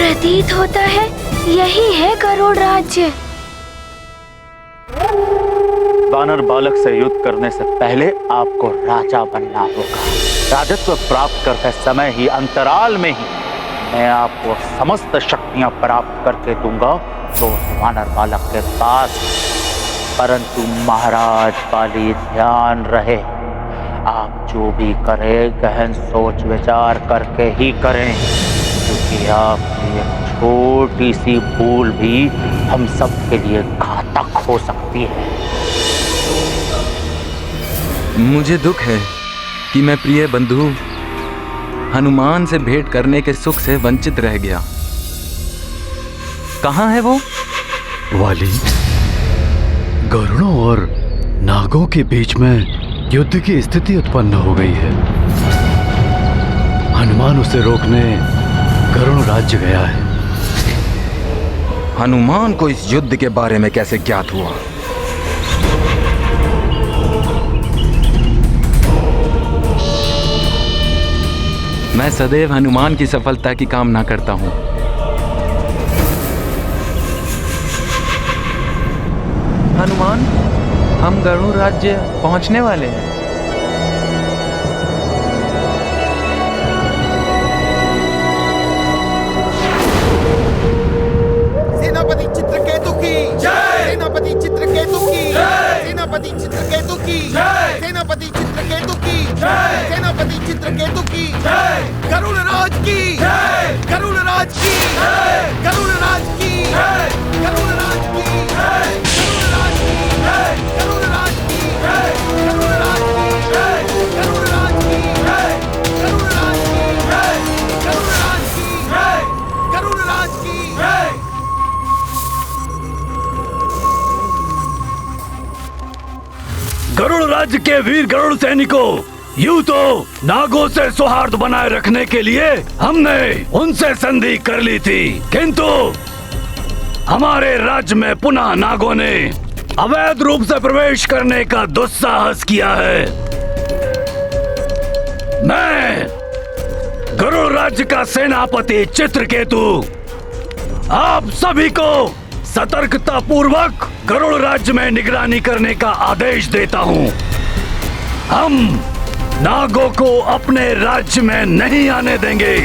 प्रतीत होता है यही है गरुड़ राज्य। वानर बालक से युद्ध करने से पहले आपको राजा बनना होगा। राजत्व प्राप्त करते समय ही अंतराल में ही मैं आपको समस्त शक्तियां प्राप्त करके दूंगा तो वानर बालक के पास। परंतु महाराज बाली ध्यान रहे, आप जो भी करें गहन सोच विचार करके ही करें, क्योंकि आपकी एक छोटी सी भूल भी हम सब के लिए घातक हो सकती है। मुझे दुख है कि मैं प्रिय बंधु हनुमान से भेंट करने के सुख से वंचित रह गया। कहाँ है वो? वाली, गरुड़ों और नागों के बीच में युद्ध की स्थिति उत्पन्न हो गई है। हनुमान उसे रोकने गरुड़ राज्य गया है। हनुमान को इस युद्ध के बारे में कैसे ज्ञात हुआ? मैं सदैव हनुमान की सफलता की कामना करता हूं। हनुमान, हम गरुड़ राज्य पहुंचने वाले हैं। सेनापति चित्रकेतु की जय। सेनापति चित्रकेतु की जय। सेनापति चित्रकेतु की जय। सेनापति चित्रकेतु की जय। सेनापति चित्रकेतु की जय। गरुड़ राज की जय। गरुड़ राज की जय। गरुड़ राज की जय। गरुड़ राज की जय। गरुड़ राज की जय। गरुड़ राज की जय। गरुड़ राज की जय। गरुड़ राज की जय। गरुड़ राज की जय। गरुड़ राज की जय। गरुड़ राज की जय। गरुड़ राज्य के वीर गरुड़ सैनिकों, यूं तो नागों से सौहार्द बनाए रखने के लिए हमने उनसे संधि कर ली थी, किंतु हमारे राज्य में पुनः नागों ने अवैध रूप से प्रवेश करने का दुस्साहस किया है। मैं गरुड़ राज्य का सेनापति चित्रकेतु आप सभी को सतर्कता पूर्वक गरुड़ राज्य में निगरानी करने का आदेश देता हूँ। हम नागों को अपने राज्य में नहीं आने देंगे।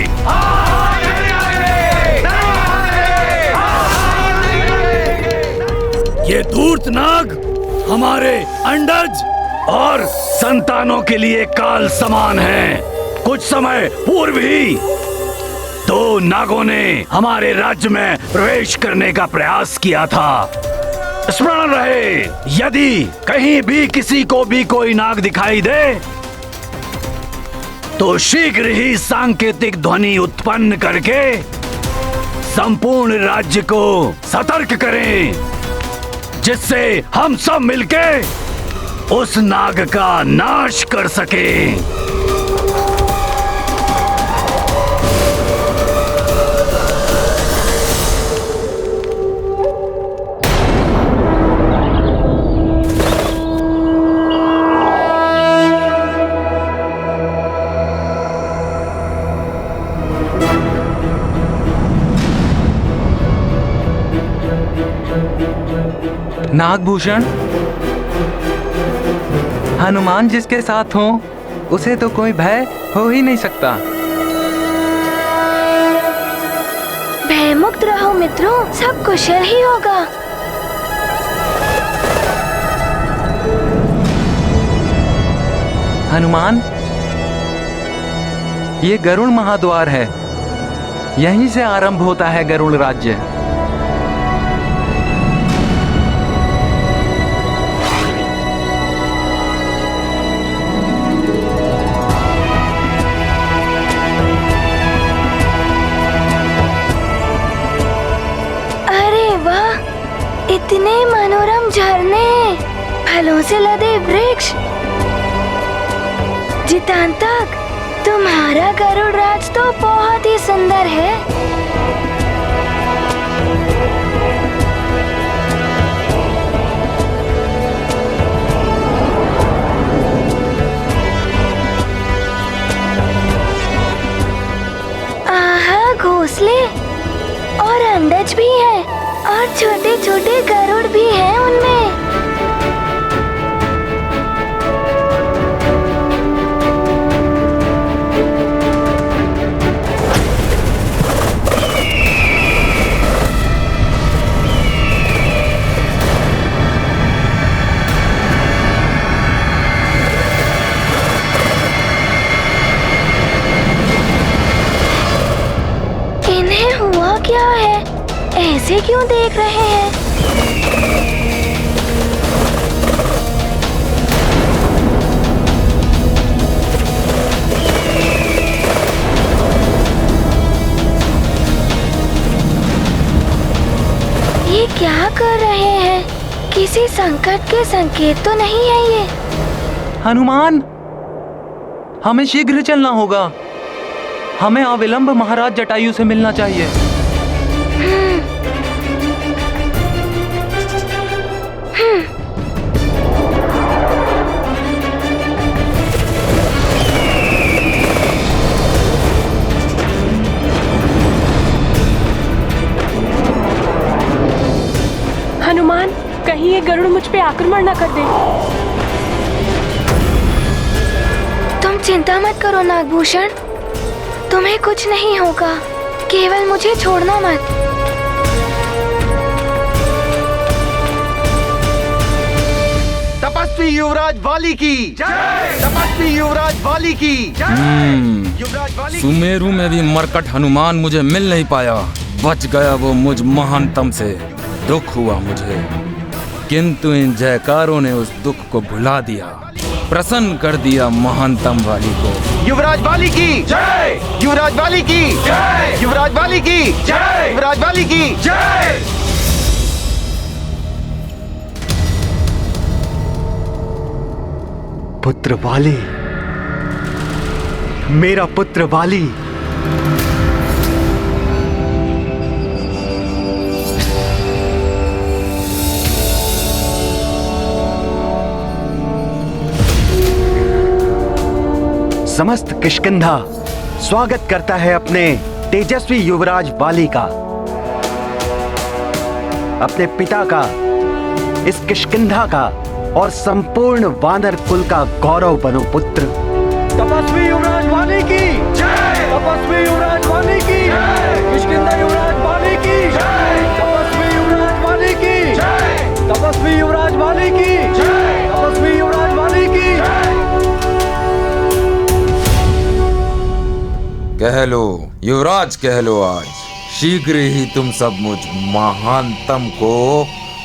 ये धूर्त नाग हमारे अंडज और संतानों के लिए काल समान हैं। कुछ समय पूर्व ही दो नागों ने हमारे राज्य में प्रवेश करने का प्रयास किया था। स्मरण रहे, यदि कहीं भी किसी को भी कोई नाग दिखाई दे तो शीघ्र ही सांकेतिक ध्वनि उत्पन्न करके संपूर्ण राज्य को सतर्क करें, जिससे हम सब मिलके उस नाग का नाश कर सकें। नागभूषण, हनुमान जिसके साथ हो उसे तो कोई भय हो ही नहीं सकता। भयमुक्त रहो मित्रों, सब कुशल ही होगा। हनुमान, ये गरुड़ महाद्वार है, यहीं से आरंभ होता है गरुड़ राज्य। इतने मनोरम झरने, फलों से लदे वृक्ष, जितांतक तुम्हारा गरुड़ राज तो बहुत ही सुंदर है। आहा, घोंसले और अंडज भी है और छोटे छोटे गरुड़ भी हैं उनमें। इन्हें हुआ क्या है? ऐसे क्यों देख रहे हैं? ये क्या कर रहे हैं? किसी संकट के संकेत तो नहीं है ये? हनुमान, हमें शीघ्र चलना होगा। हमें अविलंब महाराज जटायु से मिलना चाहिए। हनुमान, कहीं ये गरुड़ मुझ पे आक्रमण न कर दे। तुम चिंता मत करो नागभूषण, तुम्हें कुछ नहीं होगा। केवल मुझे छोड़ना मत। तपस्वी युवराज वाली की जय। तपस्वी युवराज वाली की जय। युवराज वाली की सुमेरु में भी मरकट हनुमान मुझे मिल नहीं पाया। बच गया वो मुझ महानतम से। दुख हुआ मुझे, किंतु इन जयकारों ने उस दुख को भुला दिया, प्रसन्न कर दिया महानतम वाली को। युवराज वाली की जय। युवराज वाली की जय। युवराज वाली की जय। युवराज वाली की जय। पुत्र वाली, मेरा पुत्र वाली। समस्त किष्किंधा स्वागत करता है अपने तेजस्वी युवराज वाली का, अपने पिता का, इस किष्किंधा का और संपूर्ण वानर कुल का गौरव बनो पुत्र। तपस्वी युवराज वाली की जय। तपस्वी युवराज वाली की जय। किष्किंधा युवराज वाली की जय। तपस्वी युवराज वाली की जय। तपस्वी युवराज वाली की जय। तपस्वी युवराज वाली की जय। कह लो युवराज, कह लो आज शीघ्र ही तुम सब मुझ महानतम को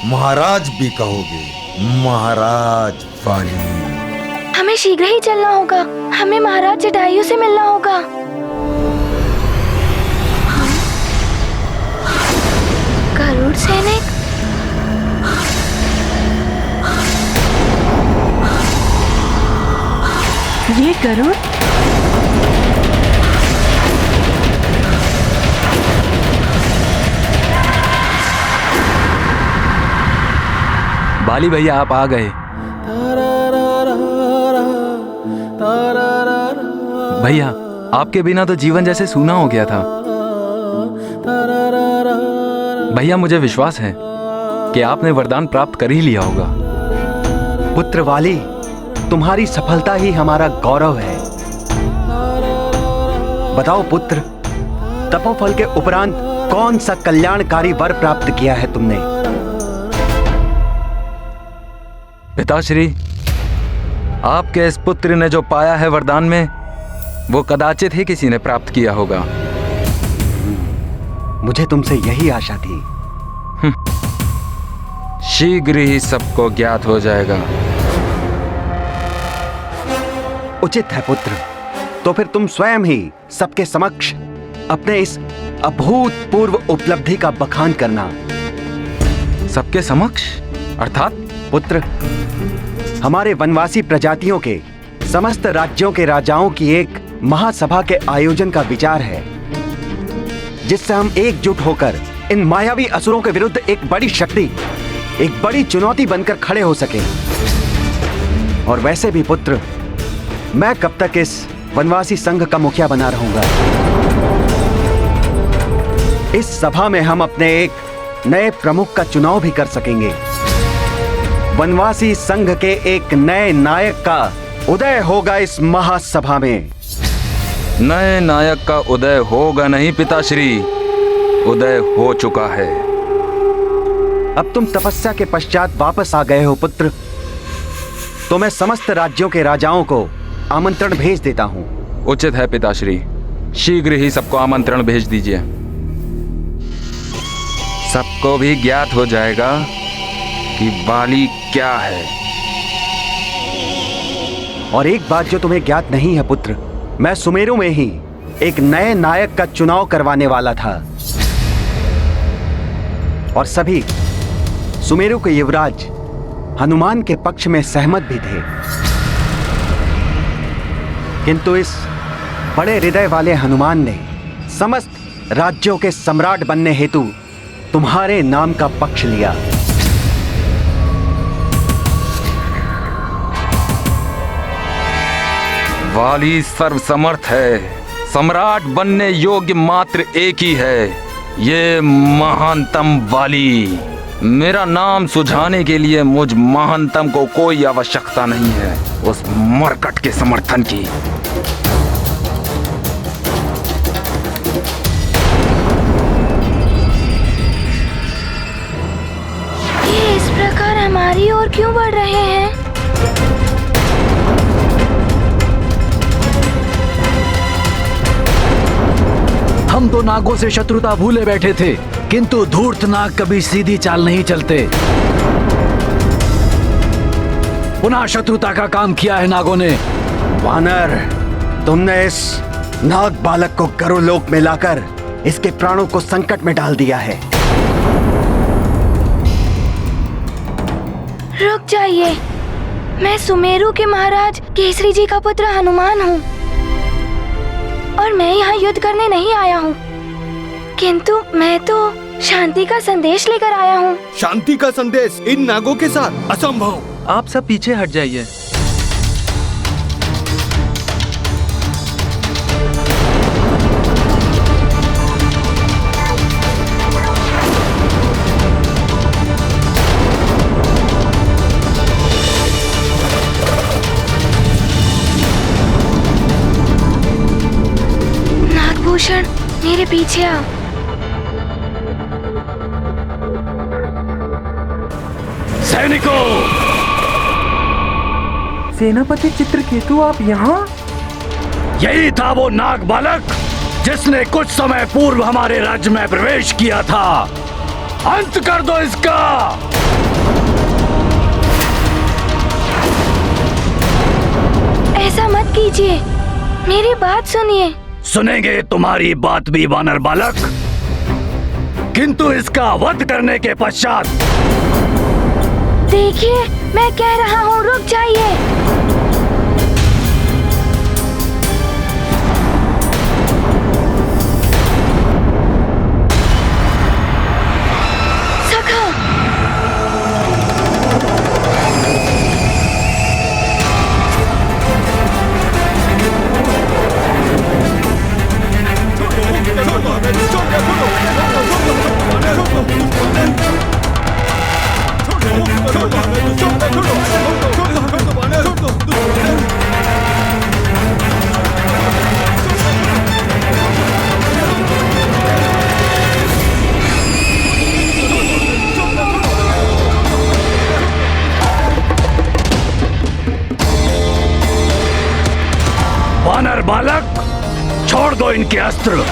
महाराज भी कहोगे। महाराज वाली। हमें शीघ्र ही चलना होगा। हमें महाराज जटायु से मिलना होगा। गरुड़ सैनिक, ये गरुड़? बाली भैया, आप आ गए। भैया, आपके बिना तो जीवन जैसे सूना हो गया था। भैया, मुझे विश्वास है कि आपने वरदान प्राप्त कर ही लिया होगा। पुत्र वाली, तुम्हारी सफलता ही हमारा गौरव है। बताओ पुत्र, तपोफल के उपरांत कौन सा कल्याणकारी वर प्राप्त किया है तुमने? पिताश्री, आपके इस पुत्र ने जो पाया है वरदान में, वो कदाचित ही किसी ने प्राप्त किया होगा। मुझे तुमसे यही आशा थी। शीघ्र ही सबको ज्ञात हो जाएगा। उचित है पुत्र, तो फिर तुम स्वयं ही सबके समक्ष अपने इस अभूतपूर्व उपलब्धि का बखान करना। सबके समक्ष अर्थात? पुत्र, हमारे वनवासी प्रजातियों के समस्त राज्यों के राजाओं की एक महासभा के आयोजन का विचार है, जिससे हम एकजुट होकर इन मायावी असुरों के विरुद्ध एक बड़ी शक्ति, एक बड़ी चुनौती बनकर खड़े हो सके। और वैसे भी पुत्र, मैं कब तक इस वनवासी संघ का मुखिया बना रहूंगा? इस सभा में हम अपने एक नए प्रमुख का चुनाव भी कर सकेंगे। वनवासी संघ के एक नए नायक का उदय होगा इस महासभा में। नए नायक का उदय होगा नहीं पिताश्री, उदय हो चुका है। अब तुम तपस्या के पश्चात वापस आ गए हो पुत्र, तो मैं समस्त राज्यों के राजाओं को आमंत्रण भेज देता हूं। उचित है पिताश्री, शीघ्र ही सबको आमंत्रण भेज दीजिए। सबको भी ज्ञात हो जाएगा कि वाली क्या है। और एक बात जो तुम्हें ज्ञात नहीं है पुत्र, मैं सुमेरु में ही एक नए नायक का चुनाव करवाने वाला था और सभी सुमेरु के युवराज हनुमान के पक्ष में सहमत भी थे। किंतु इस बड़े हृदय वाले हनुमान ने समस्त राज्यों के सम्राट बनने हेतु तुम्हारे नाम का पक्ष लिया। वाली सर्वसमर्थ है, सम्राट बनने योग्य मात्र एक ही है, ये महानतम वाली। मेरा नाम सुझाने के लिए मुझ महानतम को कोई आवश्यकता नहीं है उस मरकट के समर्थन की। ये इस प्रकार हमारी ओर क्यों बढ़ रहे हैं? हम तो नागों से शत्रुता भूले बैठे थे, किंतु धूर्त नाग कभी सीधी चाल नहीं चलते। पुनः शत्रुता का काम किया है नागों ने। वानर, तुमने इस नाग बालक को गरुलोक में लाकर इसके प्राणों को संकट में डाल दिया है। रुक जाइए, मैं सुमेरु के महाराज केसरी जी का पुत्र हनुमान हूँ और मैं यहाँ युद्ध करने नहीं आया हूँ, किंतु मैं तो शांति का संदेश लेकर आया हूँ। शांति का संदेश इन नागों के साथ असंभव। आप सब पीछे हट जाइए। नागभूषण, मेरे पीछे आ। सैनिकों, सेनापति चित्रकेतु, आप यहाँ? यही था वो नाग बालक जिसने कुछ समय पूर्व हमारे राज्य में प्रवेश किया था। अंत कर दो इसका। ऐसा मत कीजिए, मेरी बात सुनिए। सुनेंगे तुम्हारी बात भी वानर बालक, किंतु इसका वध करने के पश्चात। देखिए, मैं कह रहा हूँ, रुक जाइए। सखा, वानर बालक, छोड़ दो इनके अस्त्र।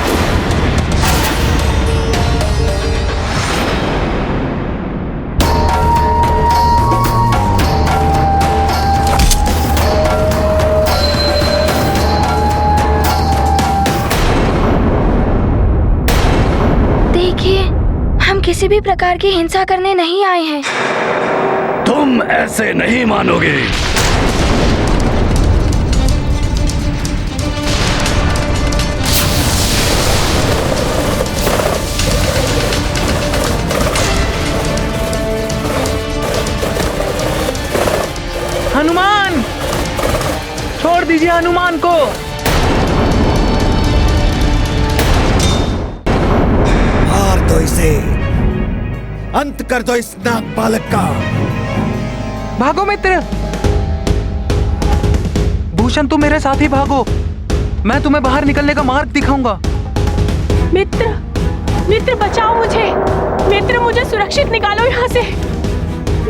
देखिए, हम किसी भी प्रकार की हिंसा करने नहीं आए हैं। तुम ऐसे नहीं मानोगे। हनुमान, छोड़ दीजिए हनुमान को। अंत कर दो इस नाग बालक का। भागो मित्र, भूषण तुम मेरे साथ ही भागो, मैं तुम्हें बाहर निकलने का मार्ग दिखाऊंगा। मित्र, मित्र बचाओ मुझे, मित्र मुझे सुरक्षित निकालो यहाँ से।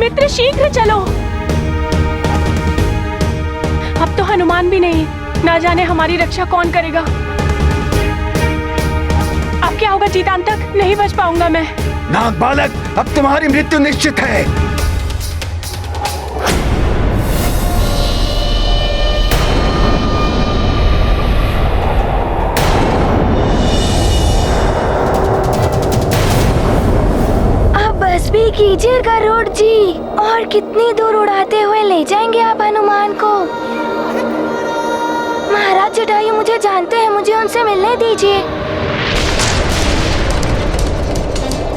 मित्र शीघ्र चलो। अब तो हनुमान भी नहीं, ना जाने हमारी रक्षा कौन करेगा। अब क्या होगा जीतांत तक, नहीं बच पाऊंगा मैं। नाग बालक, अब तुम्हारी मृत्यु निश्चित है। बस भी कीजिए गरुड़ जी, और कितनी दूर उड़ाते हुए ले जाएंगे आप हनुमान को? महाराज जटायु मुझे जानते हैं, मुझे उनसे मिलने दीजिए।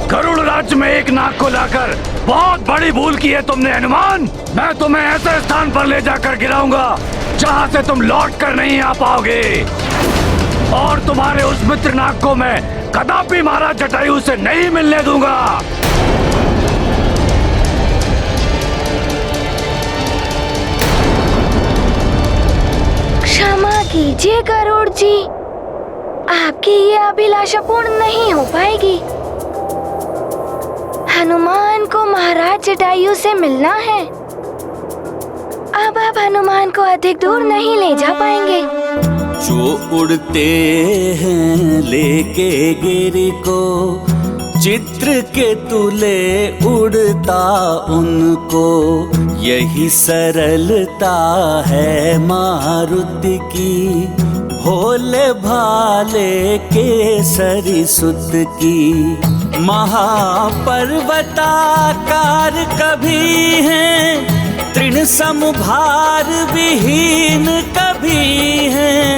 गरुड़ राज्य में एक नाग को लाकर बहुत बड़ी भूल की है तुमने हनुमान। मैं तुम्हें ऐसे स्थान पर ले जाकर गिराऊंगा जहां से तुम लौट कर नहीं आ पाओगे, और तुम्हारे उस मित्र नाग को मैं कदापि महाराज जटायु से नहीं मिलने दूंगा। क्षमा कीजिए गरुड़ जी, आपकी ये अभिलाषा पूर्ण नहीं हो पाएगी। हनुमान को महाराज जटायु से मिलना है। अब आप हनुमान को अधिक दूर नहीं ले जा पाएंगे। जो उड़ते हैं लेके गिरी को, चित्र के तुले उड़ता उनको, यही सरलता है मारुति की, भोले भाले केसरी सुत की। महापर्वताकार कभी हैं, तृण समभार विहीन कभी हैं,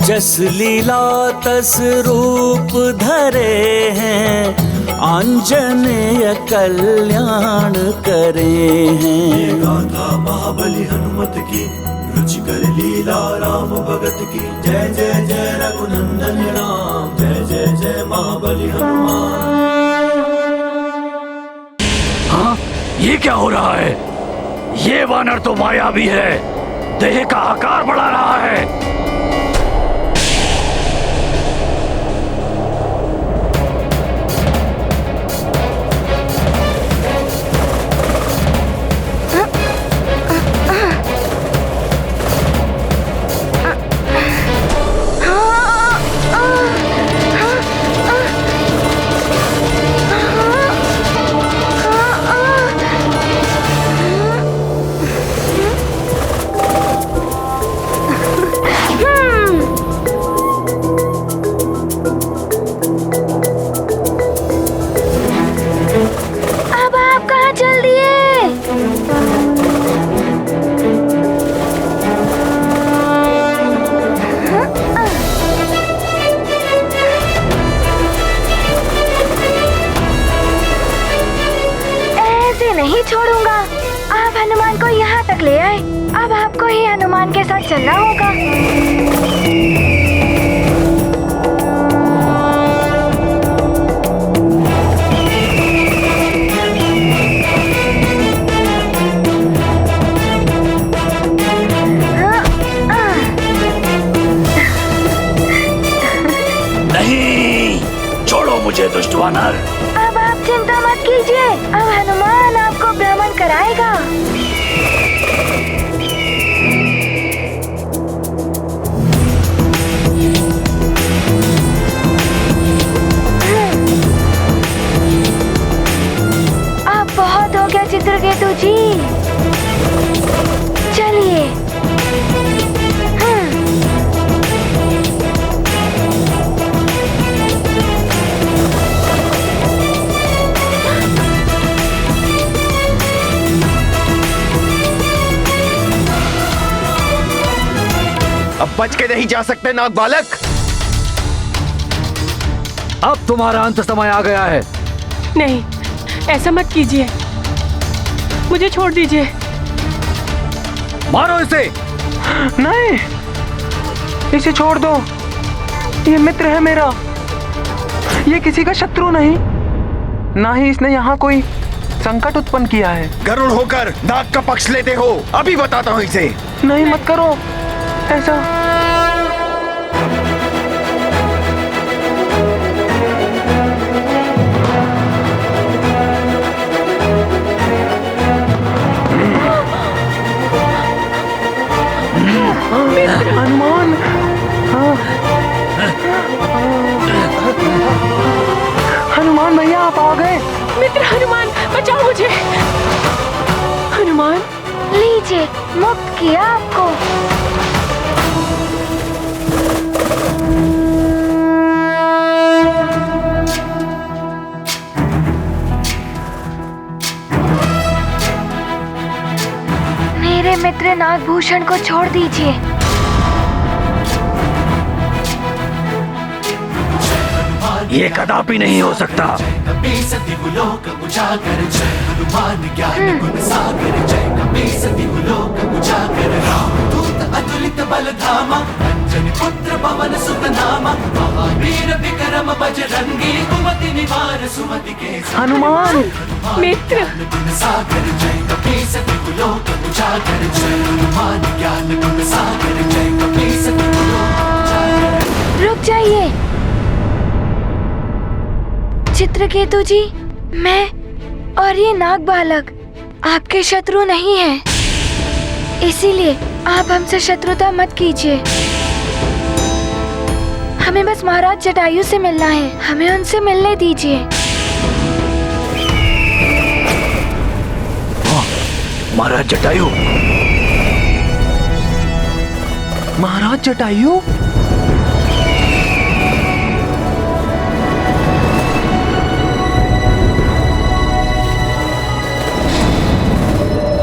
जस लीला तस रूप धरे हैं, आंजनेय कल्याण करे हैं। गाथा महाबली हनुमत की, रुचिकर लीला राम भगत की। जय जय जय रघुनंदन राम, जय जय जय महाबली हनुमान। हाँ, ये क्या हो रहा है? ये वानर तो मायावी है, देह का आकार बढ़ा रहा है। नहीं छोड़ूंगा। आप हनुमान को यहाँ तक ले आए, अब आपको ही हनुमान के साथ चलना होगा। नहीं, छोड़ो मुझे दुष्ट वानर। अब आप चिंता मत कीजिए, अब हनुमान आपको भ्रमण कराएगा। अब बहुत हो गया चित्रकेतु जी, चलिए। अब बच के नहीं जा सकते नाग बालक। अब तुम्हारा अंत समय आ गया है। नहीं, ऐसा मत कीजिए, मुझे छोड़ दीजिए। मारो इसे। नहीं, इसे छोड़ दो, ये मित्र है मेरा, ये किसी का शत्रु नहीं। ना ही इसने यहाँ कोई संकट उत्पन्न किया है। गरुड़ होकर नाग का पक्ष लेते हो, अभी बताता हूँ इसे। नहीं, मत करो ऐसा। हनुमान, हनुमान भैया आप आ गए। मित्र हनुमान बचाओ मुझे। हनुमान लीजिए, मुक्त किया आपको। मेरे मित्र नागभूषण को छोड़ दीजिए। ये कदापि नहीं हो सकता। हनुमान मित्र, रुक जाइए चित्रकेतु जी, मैं और ये नाग बालक आपके शत्रु नहीं हैं, इसीलिए आप हमसे शत्रुता मत कीजिए। हमें बस महाराज जटायु से मिलना है, हमें उनसे मिलने दीजिए। महाराज जटायु, महाराज जटायु,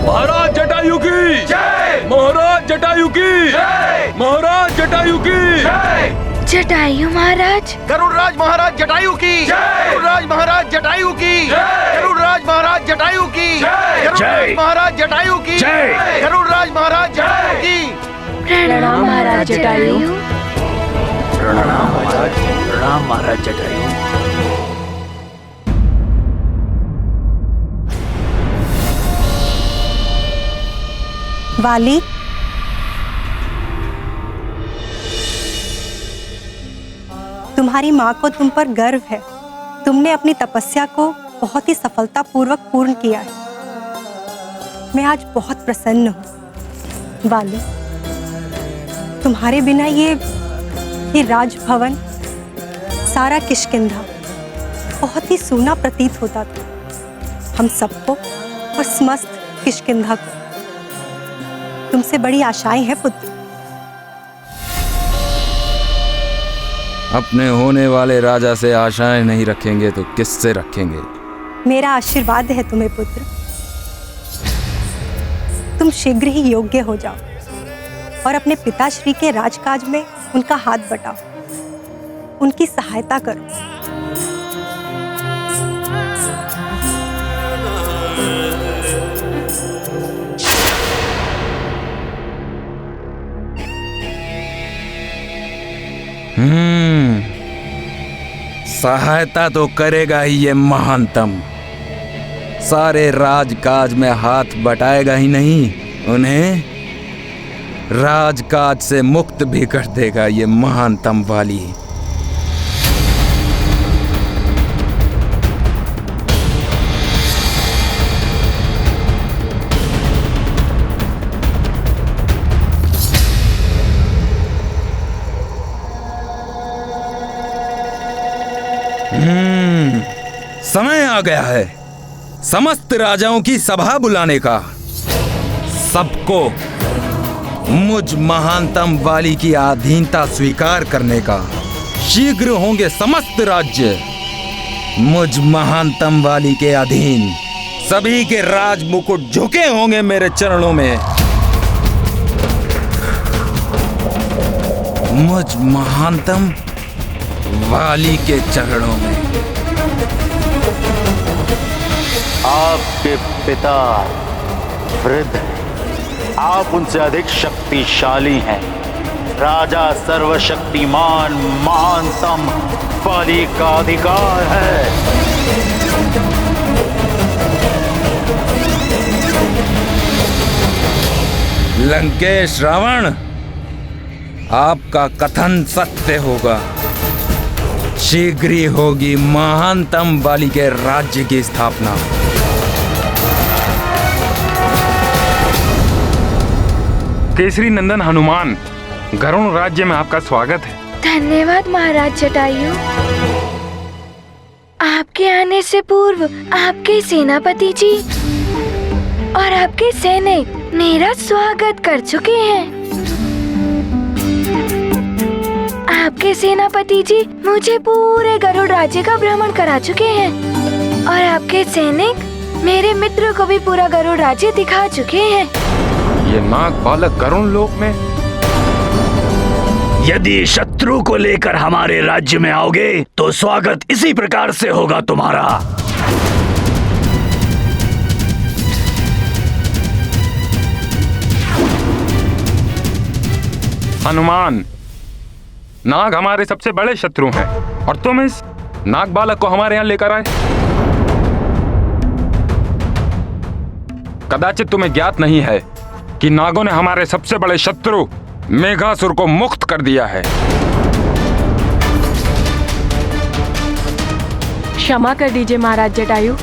महाराज जटायु की जय, महाराज जटायु की जय, महाराज जटायु की जय। जटायु महाराज, गरुड़राज महाराज जटायु की जय, गरुड़राज महाराज जटायु की जय, गरुड़राज महाराज जटायु की जय, गरुड़राज महाराज जटायु की जय, गरुड़राज महाराज जटायु की। प्रणाम महाराज जटायु। प्रणाम महाराज, प्रणाम महाराज जटायु। वाली, तुम्हारी माँ को तुम पर गर्व है। तुमने अपनी तपस्या को बहुत ही सफलतापूर्वक पूर्ण किया है। मैं आज बहुत प्रसन्न हूँ। वाली, तुम्हारे बिना ये राजभवन, सारा किष्किंधा बहुत ही सूना प्रतीत होता था, हम सबको और समस्त किष्किंधा को। तुमसे बड़ी आशाएं हैं पुत्र। अपने होने वाले राजा से आशाएं नहीं रखेंगे तो किससे रखेंगे? मेरा आशीर्वाद है तुम्हें पुत्र। तुम शीघ्र ही योग्य हो जाओ और अपने पिताश्री के राजकाज में उनका हाथ बटाओ, उनकी सहायता करो। सहायता तो करेगा ही ये महानतम। सारे राजकाज में हाथ बटाएगा ही नहीं, उन्हें राजकाज से मुक्त भी कर देगा ये महानतम वाली। समय आ गया है समस्त राजाओं की सभा बुलाने का, सबको मुझ महानतम वाली की अधीनता स्वीकार करने का। शीघ्र होंगे समस्त राज्य मुझ महानतम वाली के अधीन। सभी के राज मुकुट झुके होंगे मेरे चरणों में। मुझ महानतम वाली के चरणों में। आपके पिता वृद्ध, आप उनसे अधिक शक्तिशाली हैं। राजा सर्वशक्तिमान महानतम वाली का अधिकार है लंकेश रावण, आपका कथन सत्य होगा। शीघ्र ही होगी महानतम बाली के राज्य की स्थापना। केसरी नंदन हनुमान, गरुण राज्य में आपका स्वागत है। धन्यवाद महाराज जटायु। आपके आने से पूर्व आपके सेनापति जी और आपके सैनिक मेरा स्वागत कर चुके हैं। आपके सेनापति जी मुझे पूरे गरुड़ राज्य का भ्रमण करा चुके हैं और आपके सैनिक मेरे मित्र को भी पूरा गरुड़ राज्य दिखा चुके हैं। ये नाग बालक गरुण लोक में? यदि शत्रु को लेकर हमारे राज्य में आओगे तो स्वागत इसी प्रकार से होगा तुम्हारा। हनुमान, नाग हमारे सबसे बड़े शत्रु हैं और तुम इस नाग बालक को हमारे यहाँ लेकर आए। कदाचित तुम्हें ज्ञात नहीं है कि नागों ने हमारे सबसे बड़े शत्रु मेघासुर को मुक्त कर दिया है। क्षमा कर दीजिए महाराज जटायु,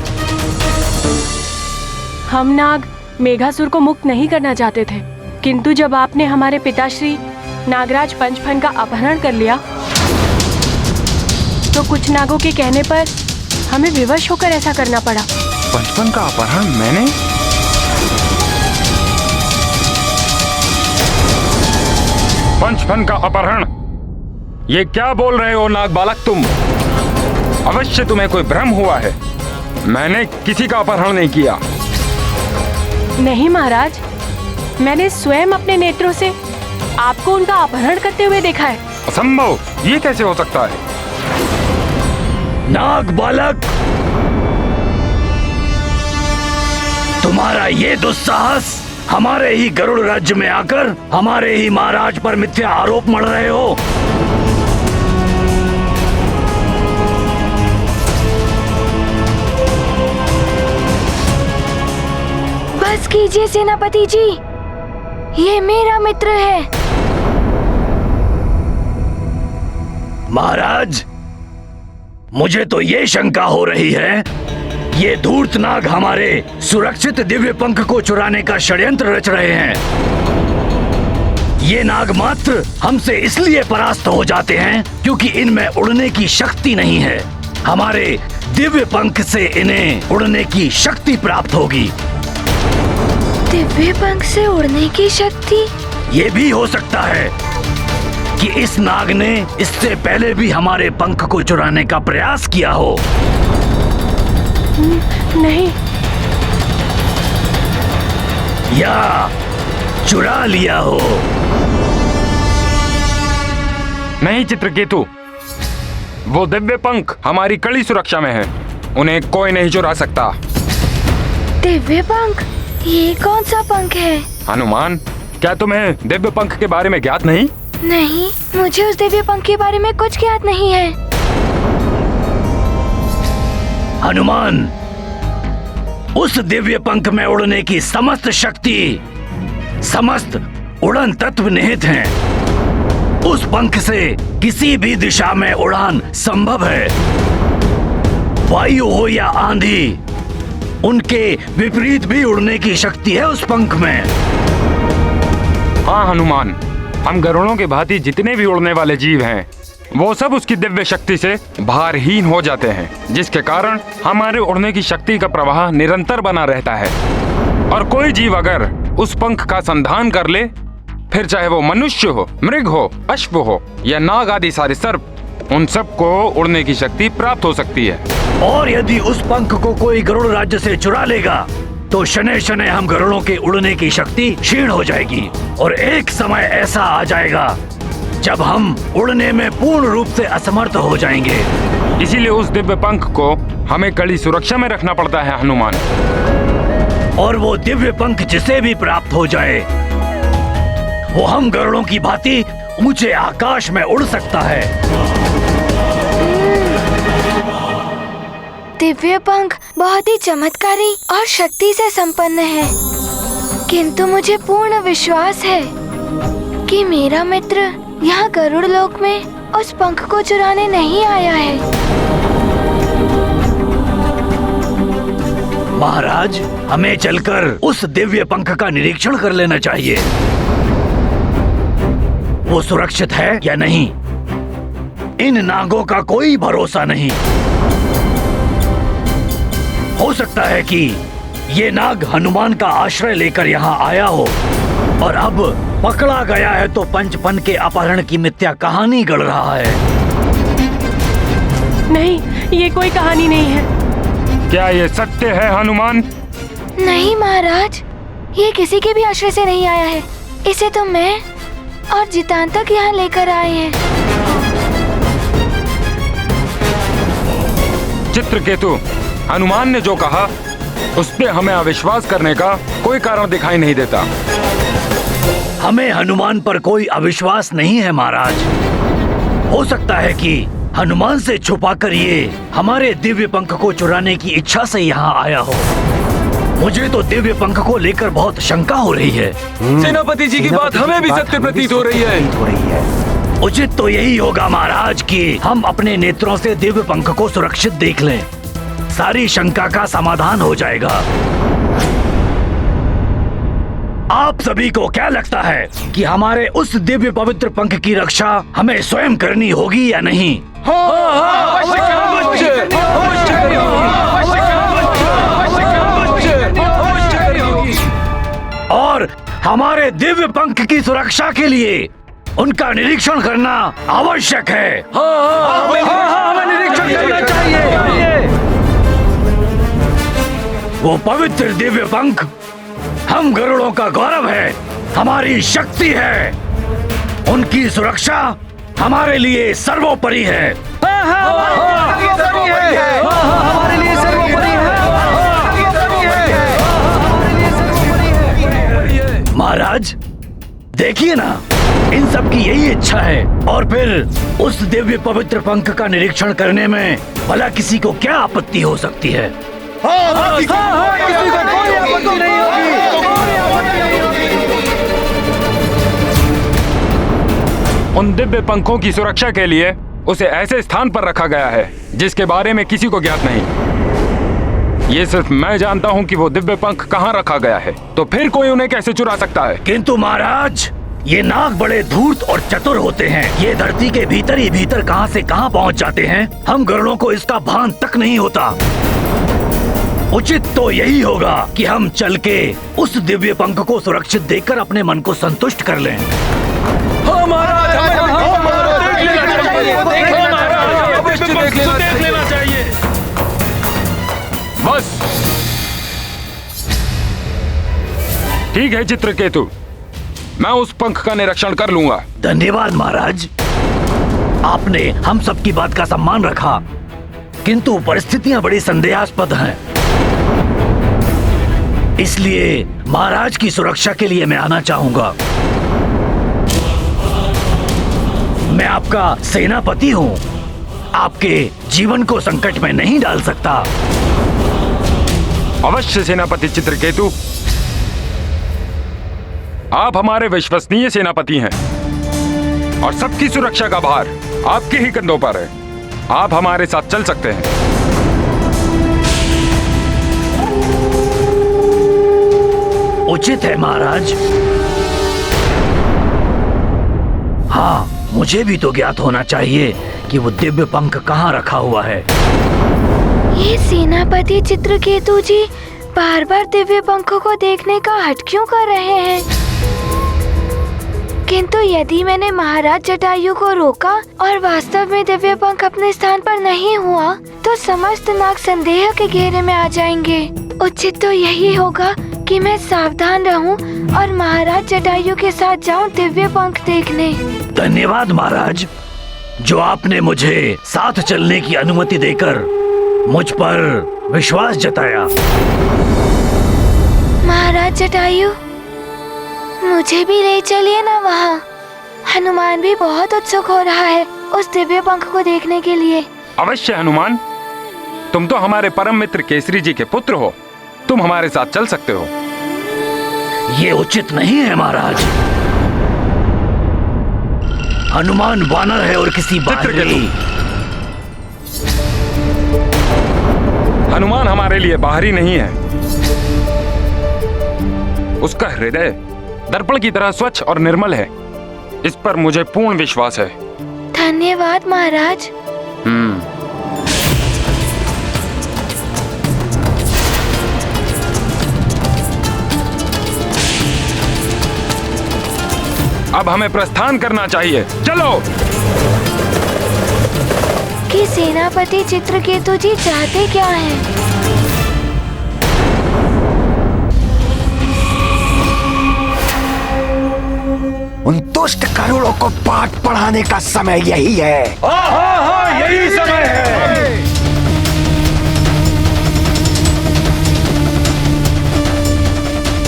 हम नाग मेघासुर को मुक्त नहीं करना चाहते थे, किंतु जब आपने हमारे पिताश्री नागराज पंचफन का अपहरण कर लिया तो कुछ नागों के कहने पर हमें विवश होकर ऐसा करना पड़ा। पंचफन का अपहरण मैंने? पंचफन का अपहरण? ये क्या बोल रहे हो नाग बालक तुम? अवश्य तुम्हें कोई भ्रम हुआ है। मैंने किसी का अपहरण नहीं किया। नहीं महाराज, मैंने स्वयं अपने नेत्रों से आपको उनका अपहरण करते हुए देखा है। असंभव, ये कैसे हो सकता है? नाग बालक, तुम्हारा ये दुस्साहस हमारे ही गरुड़ राज्य में आकर हमारे ही महाराज पर मिथ्या आरोप मढ़ रहे हो। बस कीजिए सेनापति जी, ये मेरा मित्र है। महाराज, मुझे तो ये शंका हो रही है, ये धूर्त नाग हमारे सुरक्षित दिव्य पंख को चुराने का षड्यंत्र रच रहे हैं। ये नाग मात्र हमसे इसलिए परास्त हो जाते हैं क्योंकि इनमें उड़ने की शक्ति नहीं है। हमारे दिव्य पंख से इन्हें उड़ने की शक्ति प्राप्त होगी। दिव्य पंख से उड़ने की शक्ति? ये भी हो सकता है कि इस नाग ने इससे पहले भी हमारे पंख को चुराने का प्रयास किया हो। नहीं, या चुरा लिया हो। नहीं चित्रकेतु, वो दिव्य पंख हमारी कड़ी सुरक्षा में है, उन्हें कोई नहीं चुरा सकता। दिव्य पंख? ये कौन सा पंख है? हनुमान, क्या तुम्हें दिव्य पंख के बारे में ज्ञात नहीं? नहीं, मुझे उस दिव्य पंख के बारे में कुछ ज्ञात नहीं है। हनुमान, उस दिव्य पंख में उड़ने की समस्त शक्ति, समस्त उड़न तत्व निहित हैं। उस पंख से किसी भी दिशा में उड़ान संभव है। वायु हो या आंधी, उनके विपरीत भी उड़ने की शक्ति है उस पंख में। हाँ हनुमान, हम गरुड़ों के भांति जितने भी उड़ने वाले जीव हैं, वो सब उसकी दिव्य शक्ति से भारहीन हो जाते हैं, जिसके कारण हमारे उड़ने की शक्ति का प्रवाह निरंतर बना रहता है। और कोई जीव अगर उस पंख का संधान कर ले, फिर चाहे वो मनुष्य हो, मृग हो, अश्व हो या नाग आदि सारे सर्प, उन सबको उड़ने की शक्ति प्राप्त हो सकती है। और यदि उस पंख को कोई गरुड़ राज्य से चुरा लेगा तो शनै शनै हम गरुड़ों के उड़ने की शक्ति क्षीण हो जाएगी और एक समय ऐसा आ जाएगा जब हम उड़ने में पूर्ण रूप से असमर्थ हो जाएंगे। इसीलिए उस दिव्य पंख को हमें कड़ी सुरक्षा में रखना पड़ता है हनुमान। और वो दिव्य पंख जिसे भी प्राप्त हो जाए, वो हम गरुड़ों की भांति ऊंचे आकाश में उड़ सकता है। दिव्य पंख बहुत ही चमत्कारी और शक्ति से संपन्न है, किंतु मुझे पूर्ण विश्वास है कि मेरा मित्र यहाँ गरुड़ लोक में उस पंख को चुराने नहीं आया है। महाराज, हमें चलकर उस दिव्य पंख का निरीक्षण कर लेना चाहिए। वो सुरक्षित है या नहीं, इन नागों का कोई भरोसा नहीं। हो सकता है कि ये नाग हनुमान का आश्रय लेकर यहाँ आया हो और अब पकड़ा गया है तो पंचपन के अपहरण की मिथ्या कहानी गढ़ रहा है। नहीं, ये कोई कहानी नहीं है। क्या ये सत्य है हनुमान? नहीं महाराज, ये किसी के भी आश्रय से नहीं आया है। इसे तो मैं और जितांतक यहाँ लेकर आए हैं। चित्रकेतु, हनुमान ने जो कहा उस पे हमें अविश्वास करने का कोई कारण दिखाई नहीं देता। हमें हनुमान पर कोई अविश्वास नहीं है महाराज। हो सकता है कि हनुमान से छुपाकर ये हमारे दिव्य पंख को चुराने की इच्छा से यहाँ आया हो। मुझे तो दिव्य पंख को लेकर बहुत शंका हो रही है। सेनापति जी की बात हमें भी सत्य प्रतीत हो रही है। उचित तो यही होगा महाराज कि हम अपने नेत्रों से दिव्य पंख को सुरक्षित देख लें। सारी शंका का समाधान हो जाएगा। आप सभी को क्या लगता है कि हमारे उस दिव्य पवित्र पंख की रक्षा हमें स्वयं करनी होगी या नहीं? और हमारे दिव्य पंख की सुरक्षा के लिए उनका निरीक्षण करना आवश्यक है। हमें निरीक्षण करना चाहिए। वो पवित्र दिव्य पंख हम गरुड़ों का गौरव है, हमारी शक्ति है। उनकी सुरक्षा हमारे लिए सर्वोपरि है। हमारे लिए सर्वोपरि है। महाराज देखिए ना, इन सब की यही इच्छा है और फिर उस दिव्य पवित्र पंख का निरीक्षण करने में भला किसी को क्या आपत्ति हो सकती है? किसी को कोई आपत्ति नहीं होगी। उन दिव्य पंखों की सुरक्षा के लिए उसे ऐसे स्थान पर रखा गया है जिसके बारे में किसी को ज्ञात नहीं। ये सिर्फ मैं जानता हूँ कि वो दिव्य पंख कहाँ रखा गया है, तो फिर कोई उन्हें कैसे चुरा सकता है? किंतु महाराज, ये नाग बड़े धूर्त और चतुर होते हैं। ये धरती के भीतर ही भीतर कहाँ से कहाँ पहुँच जाते हैं, हम गरुड़ों को इसका भान तक नहीं होता। उचित तो यही होगा कि हम चल के उस दिव्य पंख को सुरक्षित देखकर अपने मन को संतुष्ट कर लें। देख लेना चाहिए। बस ठीक है चित्रकेतु, मैं उस पंख का निरीक्षण कर लूंगा। धन्यवाद महाराज, आपने हम सबकी बात का सम्मान रखा, किंतु परिस्थितियां बड़ी संदेहास्पद हैं। इसलिए महाराज की सुरक्षा के लिए मैं आना चाहूंगा। मैं आपका सेनापति हूँ, आपके जीवन को संकट में नहीं डाल सकता। अवश्य सेनापति चित्रकेतु, आप हमारे विश्वसनीय सेनापति हैं और सबकी सुरक्षा का भार आपके ही कंधों पर है। आप हमारे साथ चल सकते हैं। उचित है महाराज। हाँ, मुझे भी तो ज्ञात होना चाहिए कि वो दिव्य पंख कहाँ रखा हुआ है। ये सेनापति चित्रकेतु जी बार बार दिव्य पंखों को देखने का हट क्यों कर रहे हैं? किंतु यदि मैंने महाराज जटायु को रोका और वास्तव में दिव्य पंख अपने स्थान पर नहीं हुआ, तो समस्त नाग संदेह के घेरे में आ जाएंगे। उचित तो यही होगा कि मैं सावधान रहूं और महाराज जटायु के साथ जाऊं दिव्य पंख देखने। धन्यवाद महाराज, जो आपने मुझे साथ चलने की अनुमति देकर मुझ पर विश्वास जताया। महाराज जटायु, मुझे भी ले चलिए ना वहाँ। हनुमान भी बहुत उत्सुक हो रहा है उस दिव्य पंख को देखने के लिए। अवश्य हनुमान, तुम तो हमारे परम मित्र केसरी जी के पुत्र हो, तुम हमारे साथ चल सकते हो। ये उचित नहीं है महाराज। हनुमान वानर है और किसी बाहरी। हनुमान हमारे लिए बाहरी नहीं है। उसका हृदय दर्पण की तरह स्वच्छ और निर्मल है। इस पर मुझे पूर्ण विश्वास है। धन्यवाद महाराज। अब हमें प्रस्थान करना चाहिए, चलो। कि सेनापति चित्रकेतु जी चाहते क्या हैं? उन दुष्ट करोड़ों को पाठ पढ़ाने का समय यही है। यही समय है।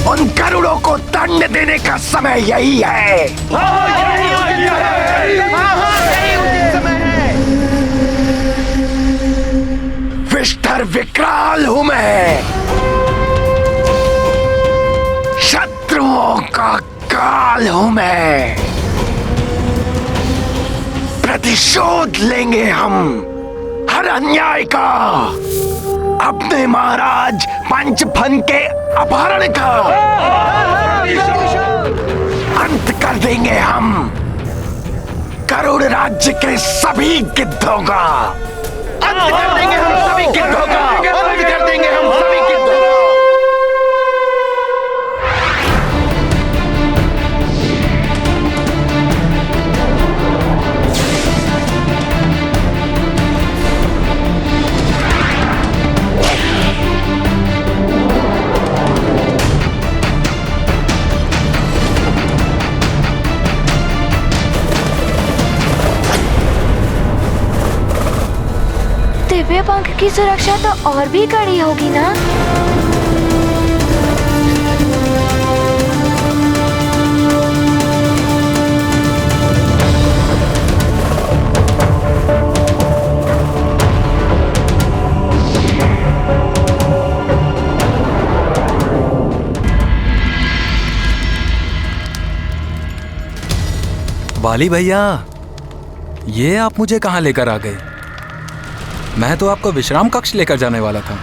उन करोड़ों को दंड देने का समय यही है। विष्ठर विकराल हूं मैं, शत्रुओं का काल हूं मैं। प्रतिशोध लेंगे हम हर अन्याय का, अपने महाराज पंचफन के अपहरण का अंत कर देंगे हम करोड़ राज्य के सभी गिद्धों का। अंत कर देंगे हम सभी गिद्धों का। अंत कर देंगे हम सभी गिद्धों का। दिव्य पंख की सुरक्षा तो और भी कड़ी होगी ना? वाली भैया, ये आप मुझे कहाँ लेकर आ गए? मैं तो आपको विश्राम कक्ष लेकर जाने वाला था।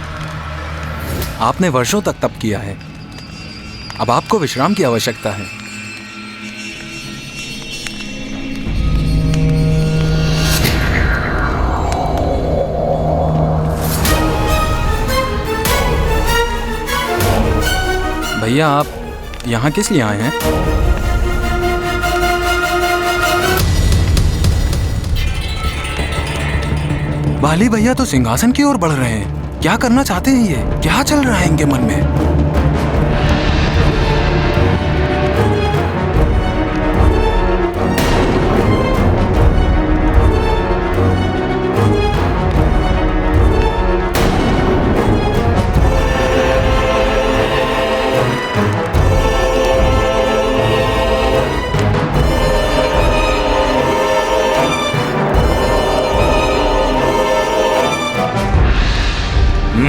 आपने वर्षों तक तप किया है, अब आपको विश्राम की आवश्यकता है। भैया, आप यहाँ किस लिए आए हैं? वाली भैया तो सिंहासन की ओर बढ़ रहे हैं। क्या करना चाहते हैं ये? क्या चल रहा है इनके मन में?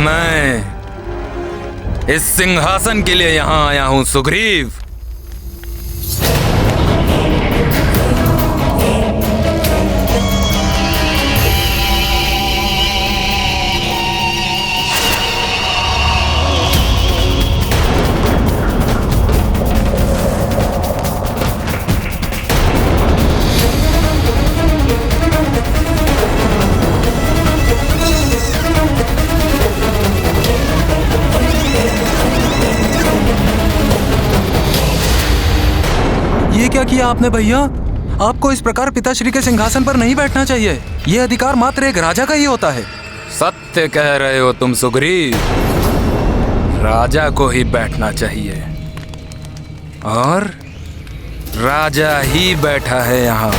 मैं इस सिंहासन के लिए यहां आया हूं सुग्रीव। ये क्या किया आपने भैया? आपको इस प्रकार पिताश्री के सिंहासन पर नहीं बैठना चाहिए। ये अधिकार मात्र एक राजा का ही होता है। सत्य कह रहे हो तुम सुग्रीव। राजा को ही बैठना चाहिए और राजा ही बैठा है यहाँ।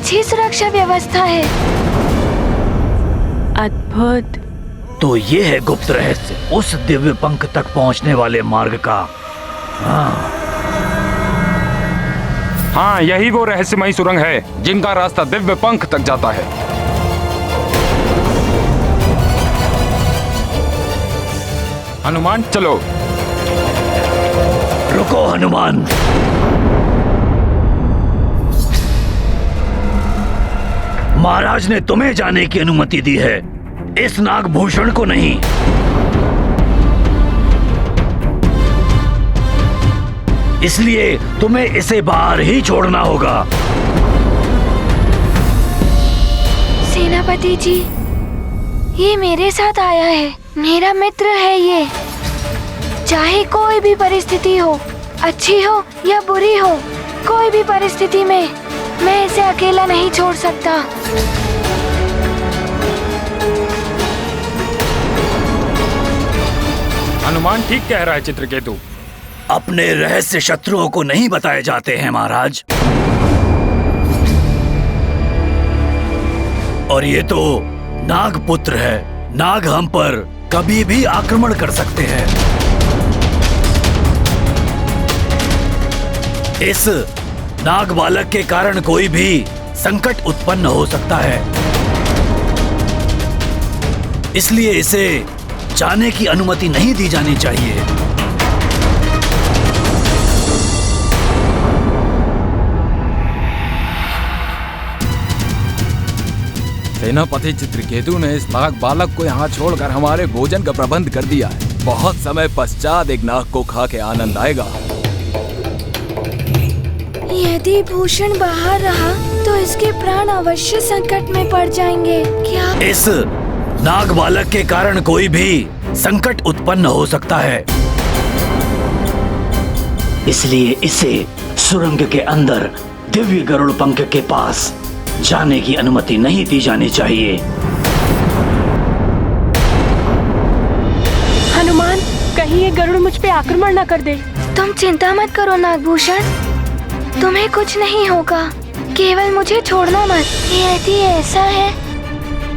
अच्छी सुरक्षा व्यवस्था है। अद्भुत। तो ये है गुप्त रहस्य उस दिव्य पंख तक पहुंचने वाले मार्ग का। हाँ, यही वो रहस्यमयी सुरंग है जिनका रास्ता दिव्य पंख तक जाता है। हनुमान चलो। रुको हनुमान। महाराज ने तुम्हें जाने की अनुमति दी है, इस नागभूषण को नहीं। इसलिए तुम्हें इसे बाहर ही छोड़ना होगा। सेनापति जी, ये मेरे साथ आया है, मेरा मित्र है ये। चाहे कोई भी परिस्थिति हो, अच्छी हो या बुरी हो, कोई भी परिस्थिति में मैं इसे अकेला नहीं छोड़ सकता। हनुमान ठीक कह रहा है चित्रकेतु। अपने रहस्य शत्रुओं को नहीं बताए जाते हैं महाराज। और ये तो नागपुत्र है, नाग हम पर कभी भी आक्रमण कर सकते हैं। इस नाग बालक के कारण कोई भी संकट उत्पन्न हो सकता है, इसलिए इसे जाने की अनुमति नहीं दी जानी चाहिए। सेनापति चित्रकेतु ने इस नाग बालक को यहाँ छोड़कर हमारे भोजन का प्रबंध कर दिया है। बहुत समय पश्चात एक नाग को खा के आनंद आएगा। यदि भूषण बाहर रहा तो इसके प्राण अवश्य संकट में पड़ जाएंगे। क्या इस नाग बालक के कारण कोई भी संकट उत्पन्न हो सकता है, इसलिए इसे सुरंग के अंदर दिव्य गरुड़ पंख के पास जाने की अनुमति नहीं दी जानी चाहिए। हनुमान, कहीं ये गरुड़ मुझ पे आक्रमण न कर दे। तुम चिंता मत करो नागभूषण, तुम्हें कुछ नहीं होगा, केवल मुझे छोड़ना मत। यदि ऐसा है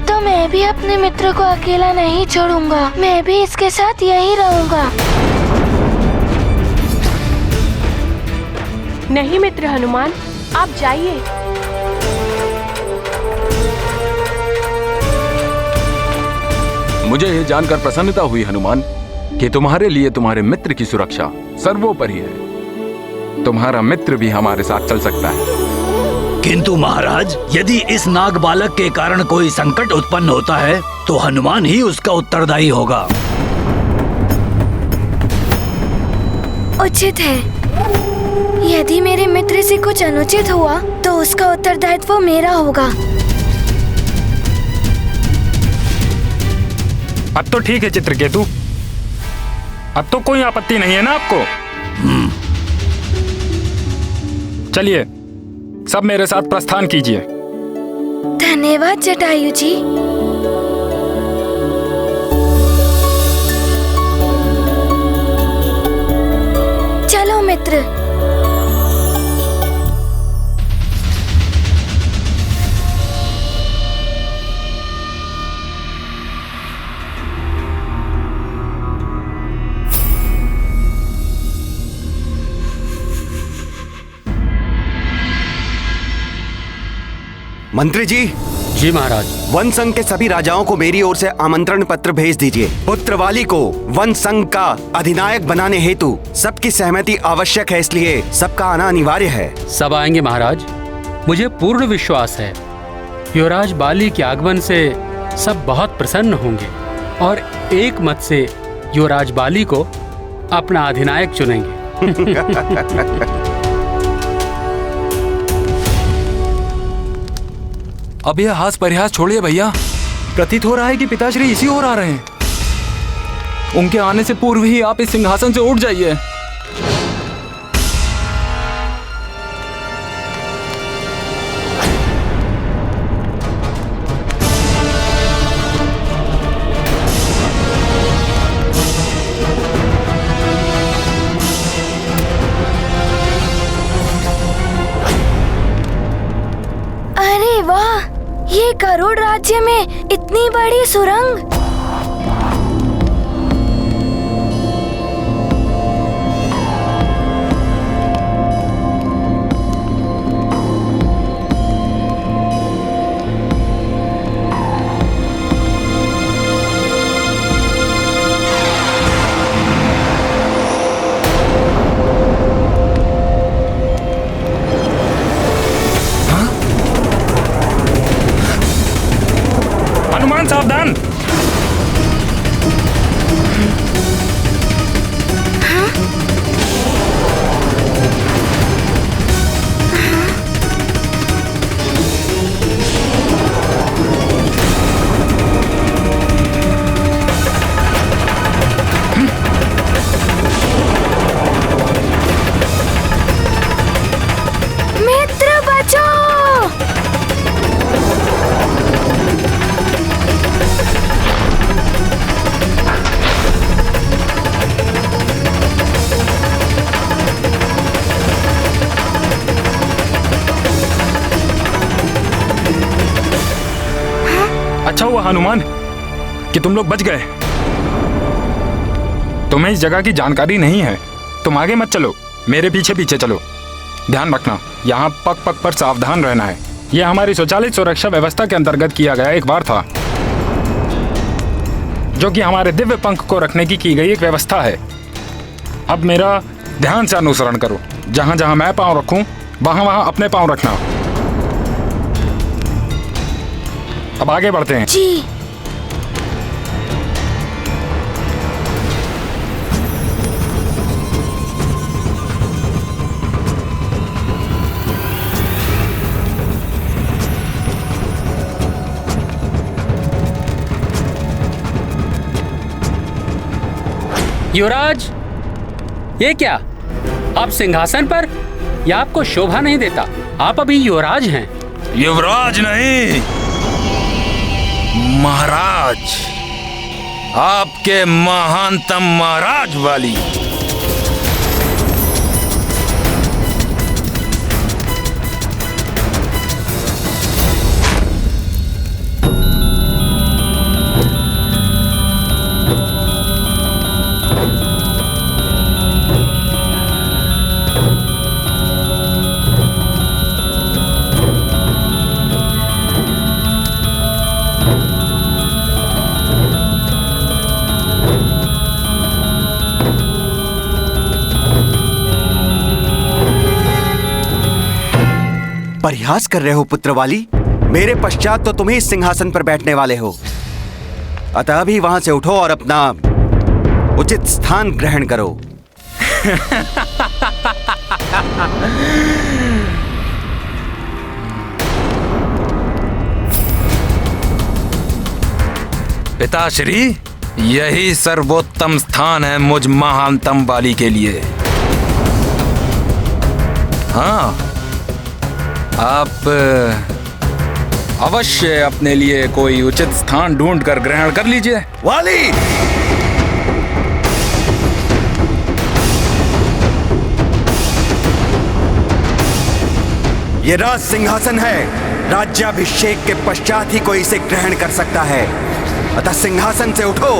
तो मैं भी अपने मित्र को अकेला नहीं छोड़ूंगा, मैं भी इसके साथ यही रहूंगा। नहीं मित्र हनुमान, आप जाइए। मुझे ये जानकर प्रसन्नता हुई हनुमान कि तुम्हारे लिए तुम्हारे मित्र की सुरक्षा सर्वोपरि है। तुम्हारा मित्र भी हमारे साथ चल सकता है। किंतु महाराज, यदि इस नाग बालक के कारण कोई संकट उत्पन्न होता है तो हनुमान ही उसका उत्तरदायी होगा। उचित है, यदि मेरे मित्र से कुछ अनुचित हुआ तो उसका उत्तरदायित्व मेरा होगा। अब तो ठीक है चित्रकेतु, अब तो कोई आपत्ति नहीं है ना आपको? चलिए सब मेरे साथ प्रस्थान कीजिए। धन्यवाद जटायु जी। चलो मित्र। मंत्री जी। जी महाराज। वन संघ के सभी राजाओं को मेरी ओर से आमंत्रण पत्र भेज दीजिए। पुत्रवाली को वन संघ का अधिनायक बनाने हेतु सबकी सहमति आवश्यक है, इसलिए सबका आना अनिवार्य है। सब आएंगे महाराज, मुझे पूर्ण विश्वास है। युवराज बाली के आगमन से सब बहुत प्रसन्न होंगे और एक मत से युवराज बाली को अपना अधिनायक चुनेंगे। अब यह हास परिहास छोड़िए भैया, प्रतीत हो रहा है कि पिताश्री इसी ओर आ रहे हैं। उनके आने से पूर्व ही आप इस सिंहासन से उठ जाइए। अरे वाह, ये करोड़ राज्य में इतनी बड़ी सुरंग। हनुमान सावधान। मित्र बचाओ। अच्छा हुआ हनुमान कि तुम लोग बच गए। तुम्हें इस जगह की जानकारी नहीं है। तुम आगे मत चलो, मेरे पीछे पीछे चलो। ध्यान रखना, यहाँ पग पग पर सावधान रहना है। यह हमारी स्वचालित सुरक्षा व्यवस्था के अंतर्गत किया गया एक बार था, जो कि हमारे दिव्य पंख को रखने की गई एक व्यवस्था है। अब मेरा ध्यान से अनुसरण करो। जहां जहां मैं पांव रखूं, वहां वहां अपने पांव रखना। अब आगे बढ़ते हैं। जी। युवराज, ये क्या? आप सिंहासन पर? यह आपको शोभा नहीं देता। आप अभी युवराज हैं। युवराज नहीं, महाराज। आपके महानतम महाराज वाली। परिहास कर रहे हो पुत्रवाली? मेरे पश्चात तो तुम ही इस सिंहासन पर बैठने वाले हो। अतः अभी वहां से उठो और अपना उचित स्थान ग्रहण करो। पिताश्री, यही सर्वोत्तम स्थान है मुझ महानतम बाली के लिए। हाँ, आप अवश्य अपने लिए कोई उचित स्थान ढूंढ कर ग्रहण कर लीजिए। वाली, ये राज सिंहासन है। राज्याभिषेक के पश्चात ही कोई इसे ग्रहण कर सकता है। अतः सिंहासन से उठो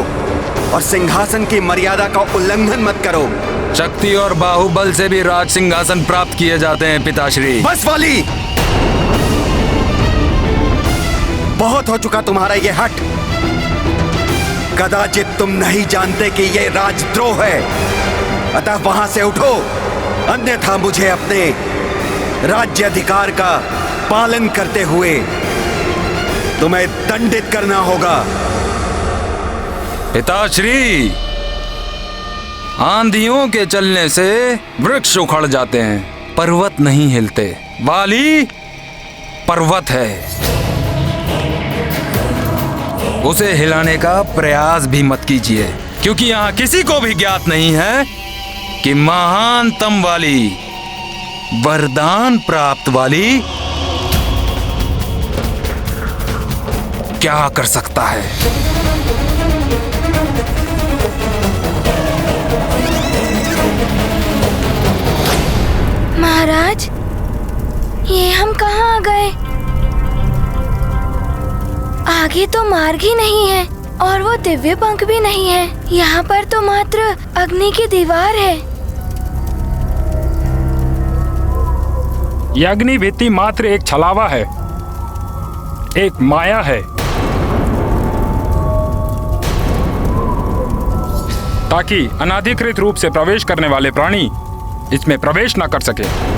और सिंहासन की मर्यादा का उल्लंघन मत करो। शक्ति और बाहुबल से भी राज सिंहासन प्राप्त किए जाते हैं पिताश्री। बस वाली, बहुत हो चुका तुम्हारा ये हट। कदाचित तुम नहीं जानते कि ये राजद्रोह है। अतः वहां से उठो, अन्यथा मुझे अपने राज्य अधिकार का पालन करते हुए तुम्हें दंडित करना होगा। पिताश्री, आंधियों के चलने से वृक्ष उखड़ जाते हैं, पर्वत नहीं हिलते। वाली पर्वत है, उसे हिलाने का प्रयास भी मत कीजिए, क्योंकि यहाँ किसी को भी ज्ञात नहीं है कि महानतम वाली, वरदान प्राप्त वाली क्या कर सकता है। महाराज, ये हम कहाँ आ गए? आगे तो मार्ग ही नहीं है और वो दिव्य पंख भी नहीं है। यहाँ पर तो मात्र अग्नि की दीवार है। यह अग्नि भित्ति मात्र एक छलावा है, एक माया है, ताकि अनाधिकृत रूप से प्रवेश करने वाले प्राणी इसमें प्रवेश न कर सके।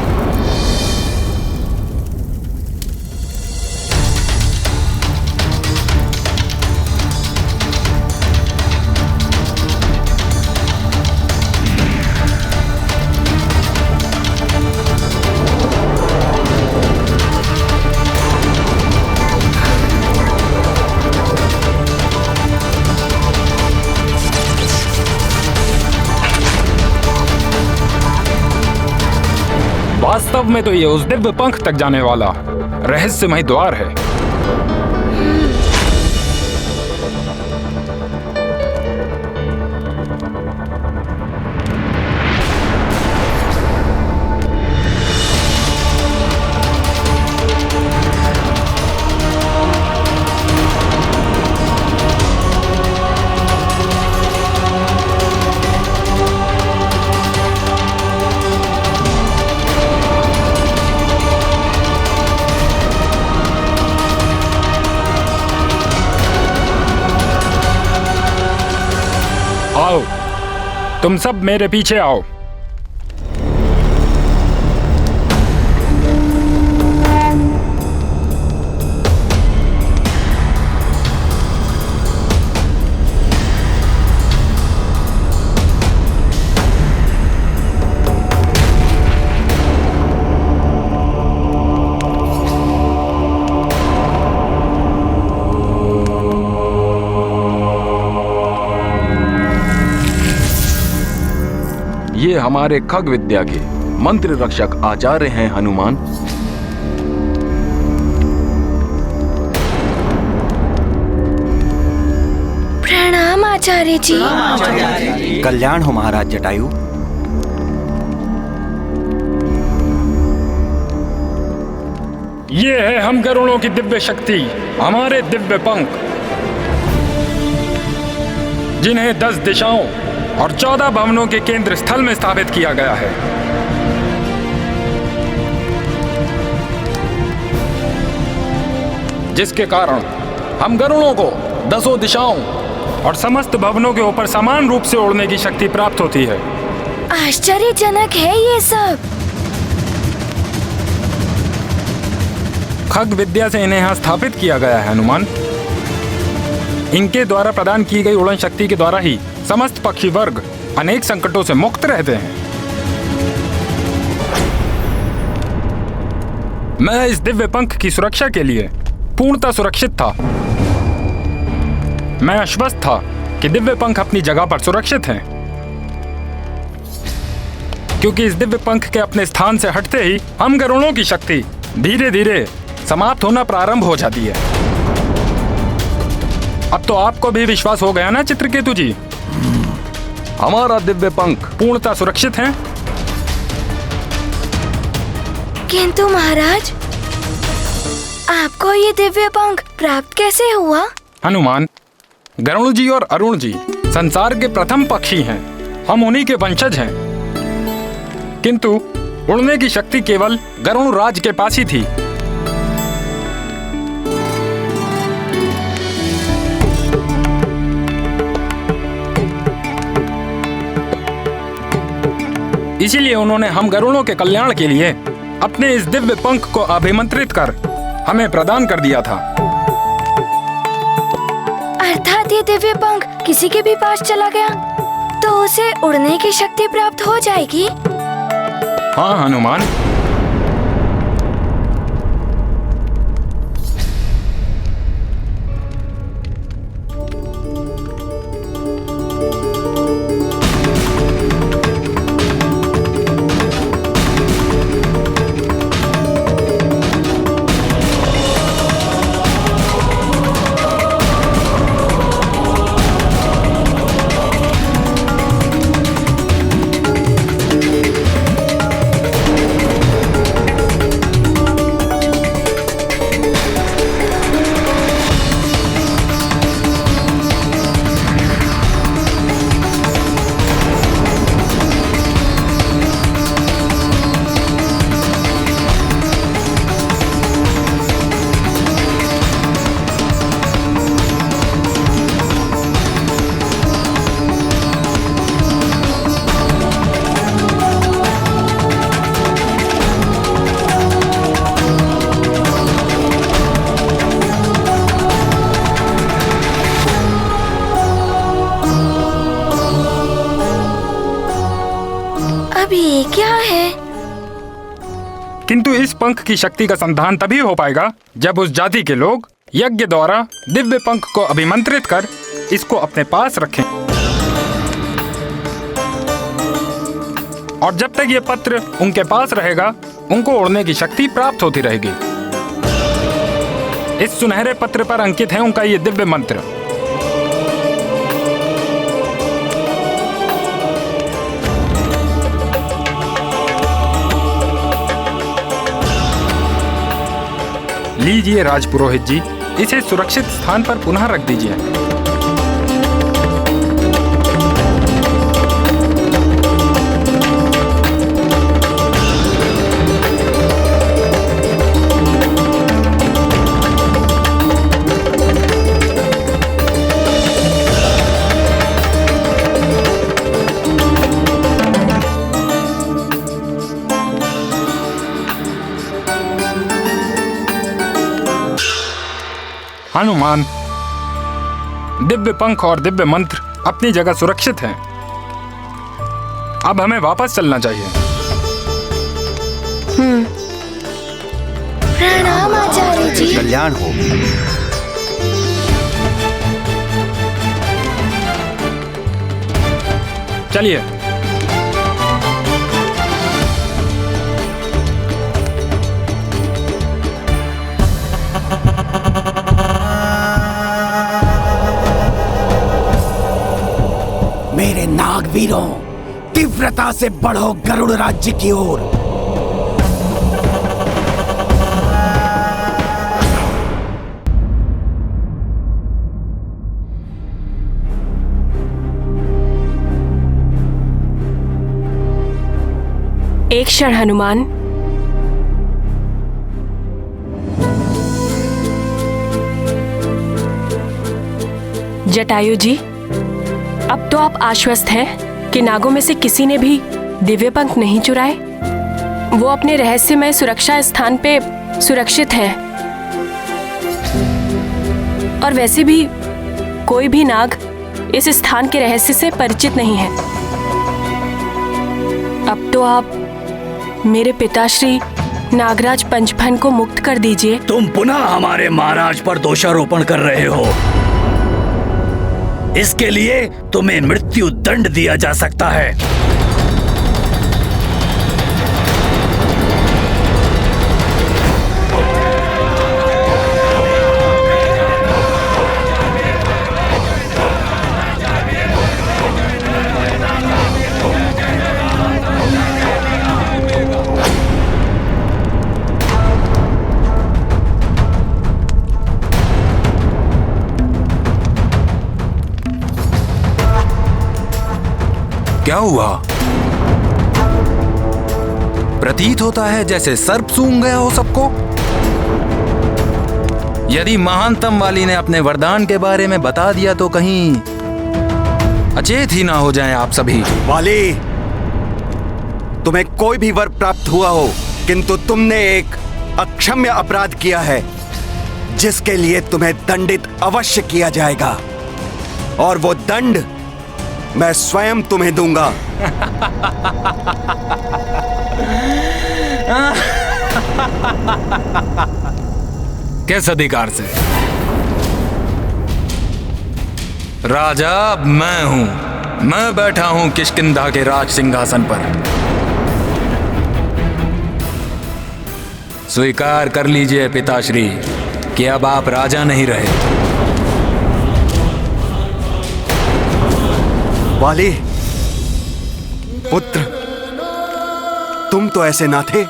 वास्तव में तो ये उस दिव्य पंख तक जाने वाला रहस्यमय द्वार है। आओ, तुम सब मेरे पीछे आओ। ये हमारे खग विद्या के मंत्र रक्षक आचार्य हैं हनुमान। प्रणाम आचार्य जी। कल्याण हो महाराज जटायु। ये है हम गरुड़ों की दिव्य शक्ति, हमारे दिव्य पंख, जिन्हें 10 दिशाओं और 14 भवनों के केंद्र स्थल में स्थापित किया गया है। जिसके कारण हम गरुड़ों को 10 दिशाओं और समस्त भवनों के ऊपर समान रूप से उड़ने की शक्ति प्राप्त होती है। आश्चर्यजनक है ये सब। खग विद्या से इन्हें यहाँ स्थापित किया गया है हनुमान। इनके द्वारा प्रदान की गई उड़न शक्ति के द्वारा ही समस्त पक्षी वर्ग अनेक संकटों से मुक्त रहते हैं। मैं इस दिव्य पंख की सुरक्षा के लिए पूर्णतः सुरक्षित था। मैं आश्वस्त था कि दिव्य पंख अपनी जगह पर सुरक्षित हैं, क्योंकि इस दिव्य पंख के अपने स्थान से हटते ही हम गरुड़ों की शक्ति धीरे धीरे समाप्त होना प्रारंभ हो जाती है। अब तो आपको भी विश्वास हो गया ना चित्रकेतु जी? हमारा दिव्य पंख पूर्णतः सुरक्षित है। किंतु महाराज, आपको ये दिव्य पंख प्राप्त कैसे हुआ? हनुमान, गरुण जी और अरुण जी संसार के प्रथम पक्षी हैं। हम उन्हीं के वंशज हैं। किंतु उड़ने की शक्ति केवल गरुण राज के पास ही थी। इसीलिए उन्होंने हम गरुड़ों के कल्याण के लिए अपने इस दिव्य पंख को अभिमंत्रित कर हमें प्रदान कर दिया था। अर्थात ये दिव्य पंख किसी के भी पास चला गया तो उसे उड़ने की शक्ति प्राप्त हो जाएगी। हाँ हनुमान, ये क्या है? किंतु इस पंख की शक्ति का संधान तभी हो पाएगा जब उस जाति के लोग यज्ञ द्वारा दिव्य पंख को अभिमंत्रित कर इसको अपने पास रखें। और जब तक ये पत्र उनके पास रहेगा, उनको उड़ने की शक्ति प्राप्त होती रहेगी। इस सुनहरे पत्र पर अंकित है उनका ये दिव्य मंत्र। लीजिए राजपुरोहित जी, इसे सुरक्षित स्थान पर पुनः रख दीजिए। हनुमान, दिव्य पंख और दिव्य मंत्र अपनी जगह सुरक्षित हैं। अब हमें वापस चलना चाहिए। प्रणाम आचार्य जी। कल्याण हो। चलिए। मेरे नागवीरों, तीव्रता से बढ़ो गरुड़ राज्य की ओर। एक क्षण हनुमान। जटायु जी, अब तो आप आश्वस्त हैं कि नागों में से किसी ने भी दिव्य पंख नहीं चुराए। वो अपने रहस्यमय सुरक्षा स्थान पे सुरक्षित हैं। और वैसे भी कोई भी नाग इस स्थान के रहस्य से परिचित नहीं है। अब तो आप मेरे पिताश्री नागराज पंचफन को मुक्त कर दीजिए। तुम पुनः हमारे महाराज पर दोषारोपण कर रहे हो। इसके लिए तुम्हें मृत्यु दंड दिया जा सकता है। क्या हुआ? प्रतीत होता है जैसे सर्प सूंघ गया हो सबको। यदि महानतम वाली ने अपने वरदान के बारे में बता दिया तो कहीं अचेत ही ना हो जाएं आप सभी। वाली, तुम्हें कोई भी वर प्राप्त हुआ हो, किंतु तुमने एक अक्षम्य अपराध किया है जिसके लिए तुम्हें दंडित अवश्य किया जाएगा। और वो दंड मैं स्वयं तुम्हें दूंगा। किस अधिकार से? राजा अब मैं हूं। मैं बैठा हूं किष्किंधा के राज सिंहासन पर। स्वीकार कर लीजिए पिताश्री कि अब आप राजा नहीं रहे। वाली पुत्र, तुम तो ऐसे ना थे।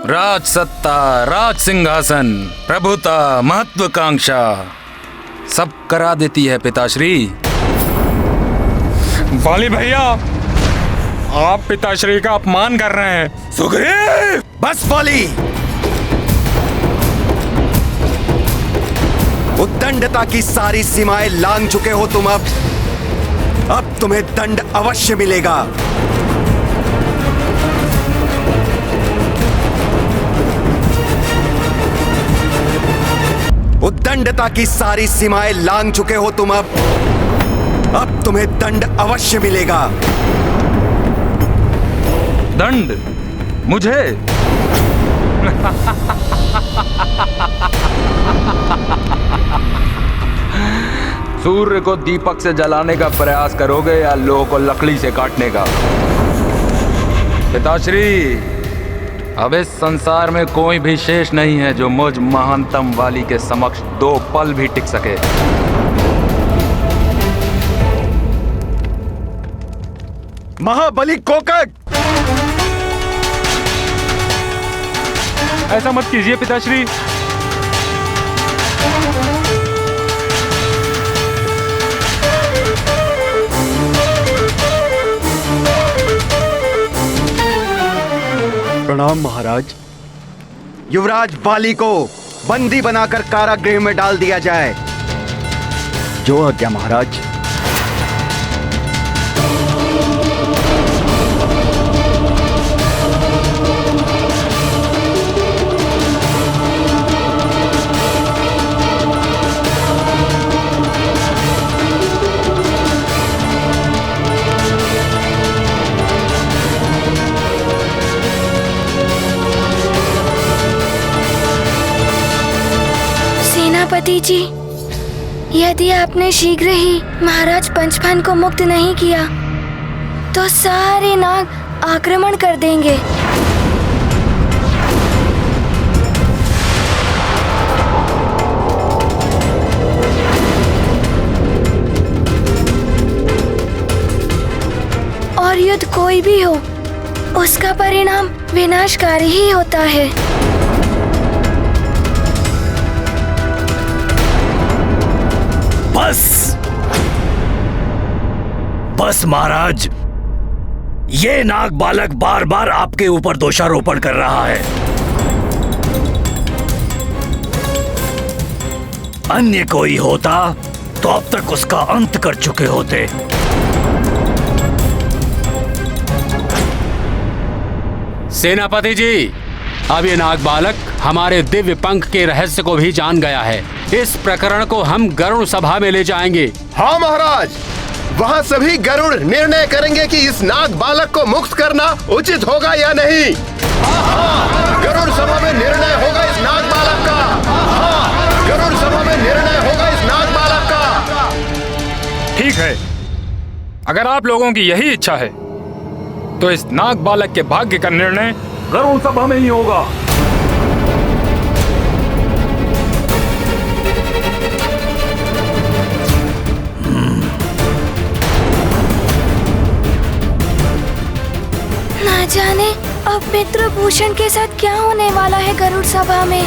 राज सत्ता, राज सिंहासन, प्रभुता, महत्वाकांक्षा सब करा देती है पिताश्री। वाली भैया, आप पिताश्री का अपमान कर रहे हैं। सुग्रीव, बस वाली। उद्दंडता की सारी सीमाएं लांघ चुके हो तुम। अब तुम्हें दंड अवश्य मिलेगा। उद्दंडता की सारी सीमाएं लांघ चुके हो तुम। अब तुम्हें दंड अवश्य मिलेगा। दंड मुझे। सूर्य को दीपक से जलाने का प्रयास करोगे या लोह को लकड़ी से काटने का? पिताश्री, अब इस संसार में कोई भी शेष नहीं है जो मुझ महानतम वाली के समक्ष 2 पल भी टिक सके। महाबली कोकट! ऐसा मत कीजिए पिताश्री। प्रणाम महाराज। युवराज बाली को बंदी बनाकर कारागृह में डाल दिया जाए। जो आज्ञा महाराज। सेनापति जी, यदि आपने शीघ्र ही महाराज पंचफन को मुक्त नहीं किया तो सारे नाग आक्रमण कर देंगे। और युद्ध कोई भी हो, उसका परिणाम विनाशकारी ही होता है। बस महाराज, ये नाग बालक बार बार आपके ऊपर दोषारोपण कर रहा है। अन्य कोई होता तो अब तक उसका अंत कर चुके होते। सेनापति जी, अब ये नाग बालक हमारे दिव्य पंख के रहस्य को भी जान गया है। इस प्रकरण को हम गरुड़ सभा में ले जाएंगे। हाँ महाराज, वहाँ सभी गरुड़ निर्णय करेंगे कि इस नाग बालक को मुक्त करना उचित होगा या नहीं। गरुड़ सभा में निर्णय होगा इस नाग बालक का। गरुड़ सभा में निर्णय होगा इस नाग बालक का। ठीक है, अगर आप लोगों की यही इच्छा है तो इस नाग बालक के भाग्य का निर्णय गरुड़ सभा में ही होगा। ना जाने अब मित्रभूषण के साथ क्या होने वाला है गरुड़ सभा में।